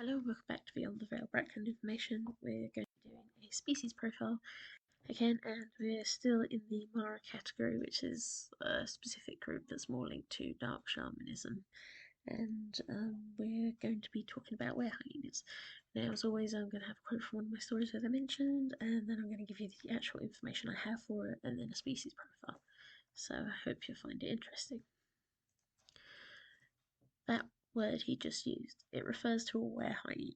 Hello, welcome back to Beyond the Veil Background Information. We're going to be doing a species profile again, and we're still in the Mara category, which is a specific group that's more linked to dark shamanism. And we're going to be talking about were-hyenas. Now, as always, I'm going to have a quote from one of my stories as I mentioned, and then I'm going to give you the actual information I have for it, and then a species profile. So I hope you'll find it interesting. That word he just used, it refers to a were-hyena.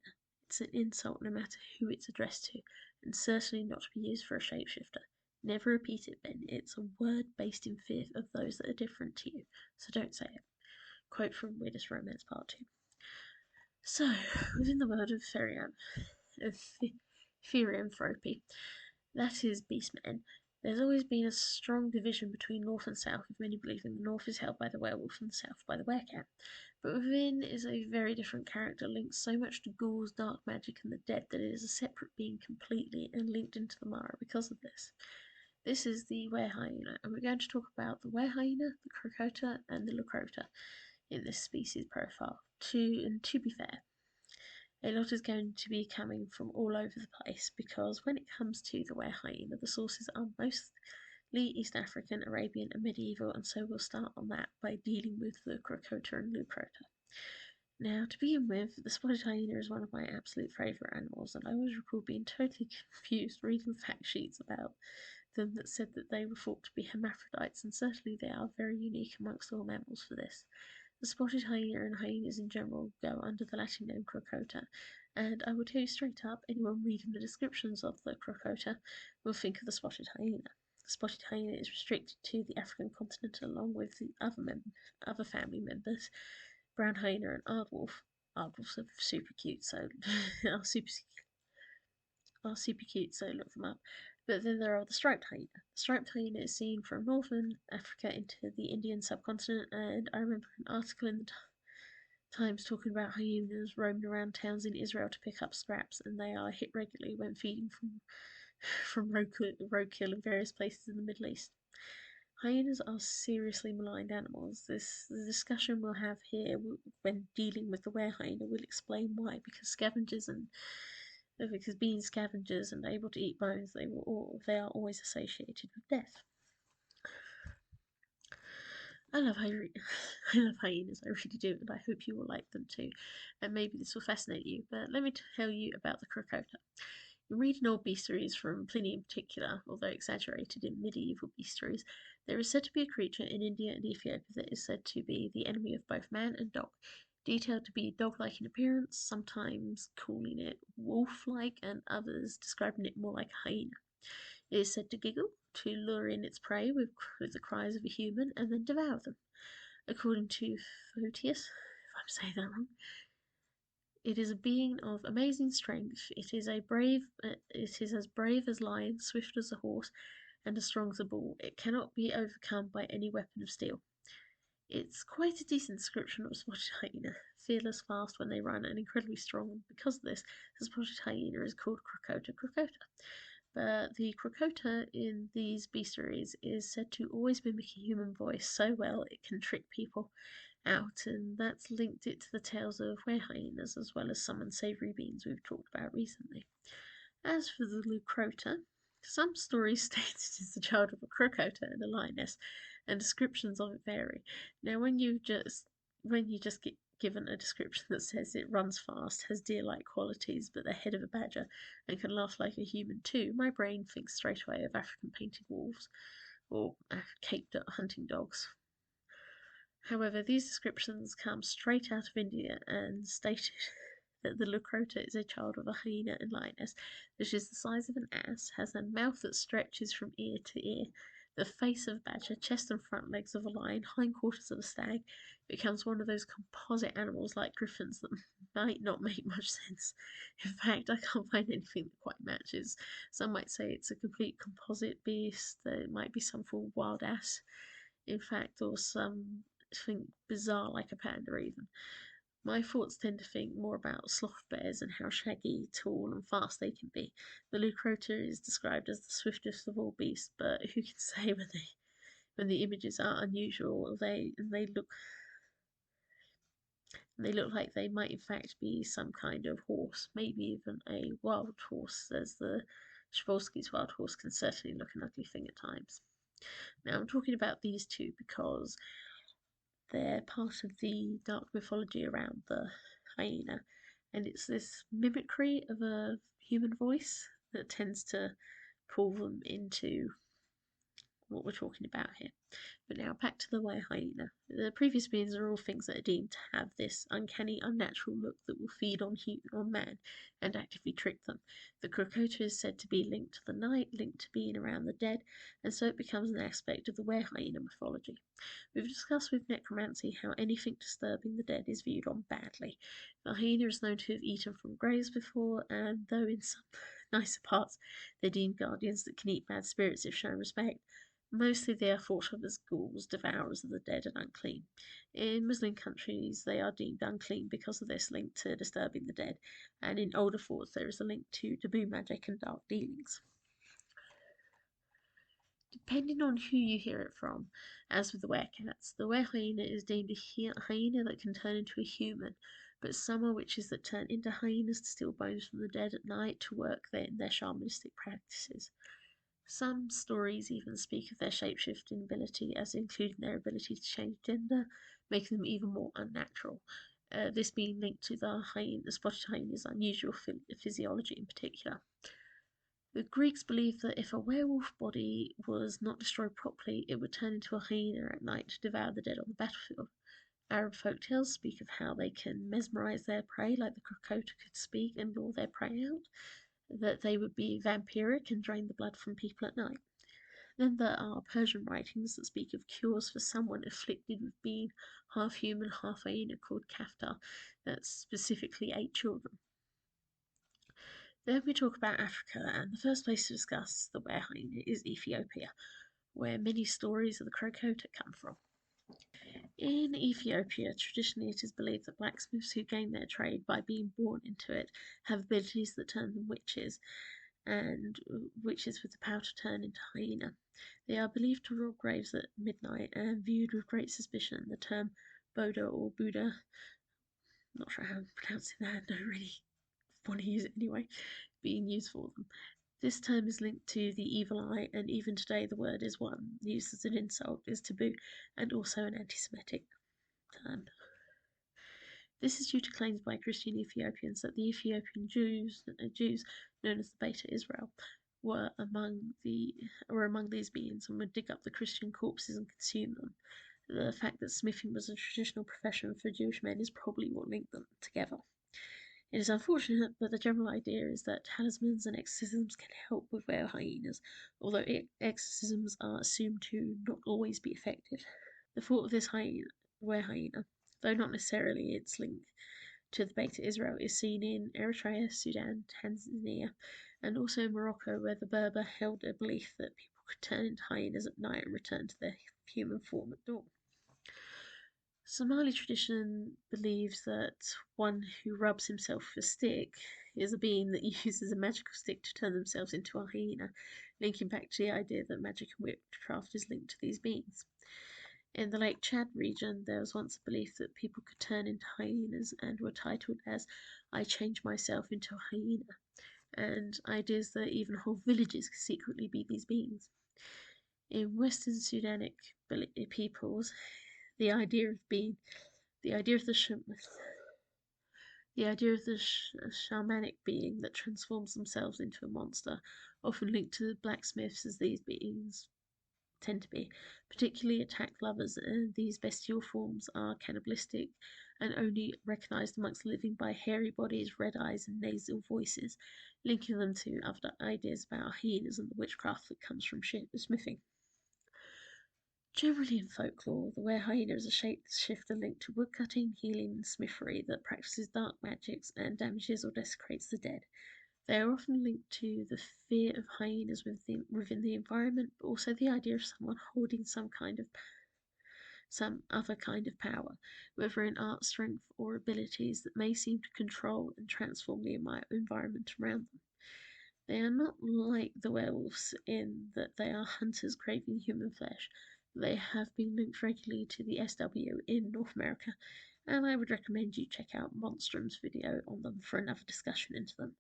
It's an insult no matter who it's addressed to, and certainly not to be used for a shapeshifter. Never repeat it, Ben. It's a word based in fear of those that are different to you, so don't say it. Quote from Weirdest Romance Part 2. So, within the world of Therianthropy, that is beastmen, there's always been a strong division between north and south, with many believing the north is held by the werewolf and the south by the werecat. But within is a very different character linked so much to ghouls, dark magic, and the dead that it is a separate being completely and linked into the Mara because of this. This is the Werehyena, and we're going to talk about the Werehyena, the Crocota, and the Lucrota in this species profile. To be fair, a lot is going to be coming from all over the place because when it comes to the Werehyena, the sources are mostly East African, Arabian, and medieval, and so we'll start on that by dealing with the Crocota and Lucrota. Now, to begin with, the spotted hyena is one of my absolute favourite animals, and I always recall being totally confused reading fact sheets about them that said that they were thought to be hermaphrodites, and certainly they are very unique amongst all mammals for this. The spotted hyena and hyenas in general go under the Latin name Crocota, and I will tell you straight up, anyone reading the descriptions of the Crocota will think of the spotted hyena. The spotted hyena is restricted to the African continent along with the other family members, brown hyena and aardwolf. Aardwolves are super cute, so are super cute, so look them up. But then there are the striped hyena. The striped hyena is seen from northern Africa into the Indian subcontinent, and I remember an article in the Times talking about hyenas roaming around towns in Israel to pick up scraps, and they are hit regularly when feeding from roadkill in various places in the Middle East. Hyenas are seriously maligned animals. The discussion we'll have here when dealing with the were-hyena will explain why, because being scavengers and able to eat bones, they are always associated with death. I love hyenas, I really do, and I hope you will like them too. And maybe this will fascinate you, but let me tell you about the Crocota. In reading old bestiaries from Pliny in particular, although exaggerated in medieval bestiaries, there is said to be a creature in India and Ethiopia that is said to be the enemy of both man and dog, detailed to be dog-like in appearance, sometimes calling it wolf-like, and others describing it more like a hyena. It is said to giggle, to lure in its prey with the cries of a human, and then devour them. According to Photius, if I'm saying that wrong, it is a being of amazing strength. It is as brave as lion, swift as a horse, and as strong as a bull. It cannot be overcome by any weapon of steel. It's quite a decent description of a spotted hyena. Fearless, fast when they run, and incredibly strong. Because of this, the spotted hyena is called Crocota crocota. But the Crocota in these bestiaries is said to always mimic a human voice so well it can trick people out, and that's linked it to the tales of were-hyenas as well as some unsavoury beings we've talked about recently. As for the Lucrota, some stories state it is the child of a crocota and a lioness, and descriptions of it vary. Now, when you just get given a description that says it runs fast, has deer-like qualities, but the head of a badger, and can laugh like a human too, my brain thinks straight away of African painted wolves or Cape hunting dogs. However, these descriptions come straight out of India and stated that the Lucrota is a child of a hyena and lioness that is the size of an ass, has a mouth that stretches from ear to ear, the face of a badger, chest and front legs of a lion, hindquarters of a stag, becomes one of those composite animals like griffins that might not make much sense. In fact, I can't find anything that quite matches. Some might say it's a complete composite beast, there might be some for wild ass, in fact, or something bizarre like a panda even. My thoughts tend to think more about sloth bears and how shaggy, tall, and fast they can be. The Lucrota is described as the swiftest of all beasts, but who can say when the images are unusual, they look They look like they might in fact be some kind of horse, maybe even a wild horse, as the Przewalski's wild horse can certainly look an ugly thing at times. Now, I'm talking about these two because they're part of the dark mythology around the hyena, and it's this mimicry of a human voice that tends to pull them into what we're talking about here. But now back to the Werehyena. The previous beings are all things that are deemed to have this uncanny, unnatural look that will feed on man and actively trick them. The Krakota is said to be linked to the night, linked to being around the dead, and so it becomes an aspect of the Werehyena mythology. We've discussed with necromancy how anything disturbing the dead is viewed on badly. The hyena is known to have eaten from graves before, and though in some nicer parts they're deemed guardians that can eat bad spirits if shown respect, mostly they are thought of as ghouls, devourers of the dead, and unclean. In Muslim countries, they are deemed unclean because of this link to disturbing the dead, and in older thoughts, there is a link to taboo magic and dark dealings. Depending on who you hear it from, as with the werecats, the werehyena is deemed a hyena that can turn into a human, but some are witches that turn into hyenas to steal bones from the dead at night to work in their shamanistic practices. Some stories even speak of their shapeshifting ability as including their ability to change gender, making them even more unnatural. This being linked to the spotted hyena's unusual physiology in particular. The Greeks believed that if a werewolf body was not destroyed properly, it would turn into a hyena at night to devour the dead on the battlefield. Arab folk tales speak of how they can mesmerize their prey, like the Krakota could speak and lure their prey out, that they would be vampiric and drain the blood from people at night. Then there are Persian writings that speak of cures for someone afflicted with being half human, half hyena called kaftar, that specifically ate children. Then we talk about Africa, and the first place to discuss the Werehyena is Ethiopia, where many stories of the Krakota come from. In Ethiopia, traditionally it is believed that blacksmiths who gain their trade by being born into it have abilities that turn them witches, and witches with the power to turn into hyena. They are believed to rob graves at midnight and viewed with great suspicion. The term Boda or Buddha, not sure how I'm pronouncing that, I don't really want to use it anyway, being used for them. This term is linked to the evil eye, and even today the word is one used as an insult, is taboo, and also an anti-Semitic term. This is due to claims by Christian Ethiopians that the Ethiopian Jews known as the Beta Israel, were among these beings and would dig up the Christian corpses and consume them. The fact that smithing was a traditional profession for Jewish men is probably what linked them together. It is unfortunate, but the general idea is that talismans and exorcisms can help with werehyenas, although exorcisms are assumed to not always be effective. The thought of this werehyena, though not necessarily its link to the Beta Israel, is seen in Eritrea, Sudan, Tanzania, and also Morocco, where the Berber held a belief that people could turn into hyenas at night and return to their human form at dawn. Somali tradition believes that one who rubs himself with a stick is a being that uses a magical stick to turn themselves into a hyena, linking back to the idea that magic and witchcraft is linked to these beings. In the Lake Chad region, there was once a belief that people could turn into hyenas and were titled as I change myself into a hyena, and ideas that even whole villages could secretly be these beings. In Western Sudanic peoples, the idea of the shamanic being that transforms themselves into a monster, often linked to blacksmiths, as these beings tend to be, particularly attack lovers, and these bestial forms are cannibalistic and only recognized amongst the living by hairy bodies, red eyes, and nasal voices, linking them to other ideas about hyenas and the witchcraft that comes from smithing. Generally in folklore, the Werehyena is a shapeshifter linked to woodcutting, healing, and smithery that practices dark magics and damages or desecrates the dead. They are often linked to the fear of hyenas within the environment, but also the idea of someone holding some other kind of power, whether in art, strength, or abilities that may seem to control and transform the environment around them. They are not like the werewolves in that they are hunters craving human flesh. They have been linked regularly to the SW in North America and I would recommend you check out Monstrum's video on them for another discussion into them.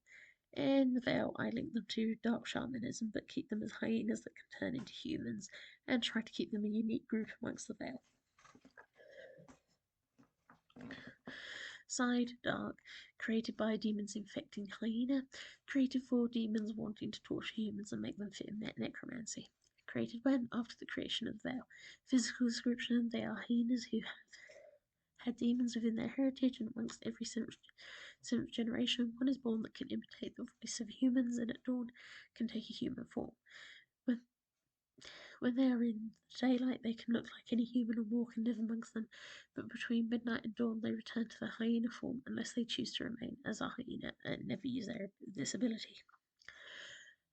In the Vale, I link them to dark shamanism, but keep them as hyenas that can turn into humans, and try to keep them a unique group amongst the Vale. Side Dark, created by demons infecting hyena, created for demons wanting to torture humans and make them fit in necromancy. Created when, after the creation of the Vale. Physical description: they are hyenas who have had demons within their heritage, and amongst every seventh generation, one is born that can imitate the voice of humans, and at dawn can take a human form. When they are in daylight, they can look like any human and walk and live amongst them, but between midnight and dawn, they return to their hyena form unless they choose to remain as a hyena and never use this ability.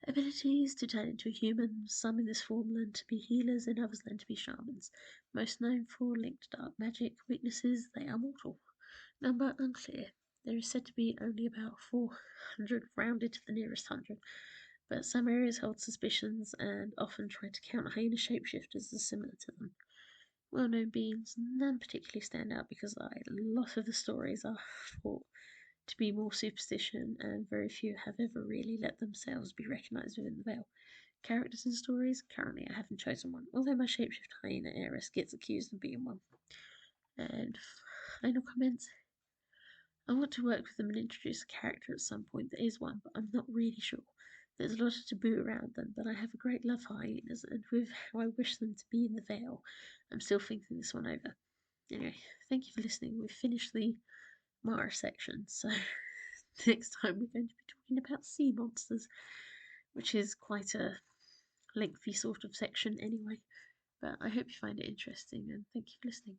Abilities: to turn into a human. Some in this form learn to be healers, and others learn to be shamans. Most known for linked dark magic. Weaknesses: they are mortal. Number unclear. There is said to be only about 400, rounded to the nearest 100, but some areas hold suspicions and often try to count hyena shapeshifters as similar to them. Well-known beings: none particularly stand out because a lot of the stories are thought to be more superstition, and very few have ever really let themselves be recognised within the Vale. Characters in stories: currently I haven't chosen one, although my shapeshift hyena heiress gets accused of being one. And final comments: I want to work with them and introduce a character at some point that is one, but I'm not really sure. There's a lot of taboo around them, but I have a great love for hyenas, and with how I wish them to be in the Vale, I'm still thinking this one over. Anyway, thank you for listening. We've finished the Mara section, so next time we're going to be talking about sea monsters, which is quite a lengthy sort of section anyway. But I hope you find it interesting, and thank you for listening.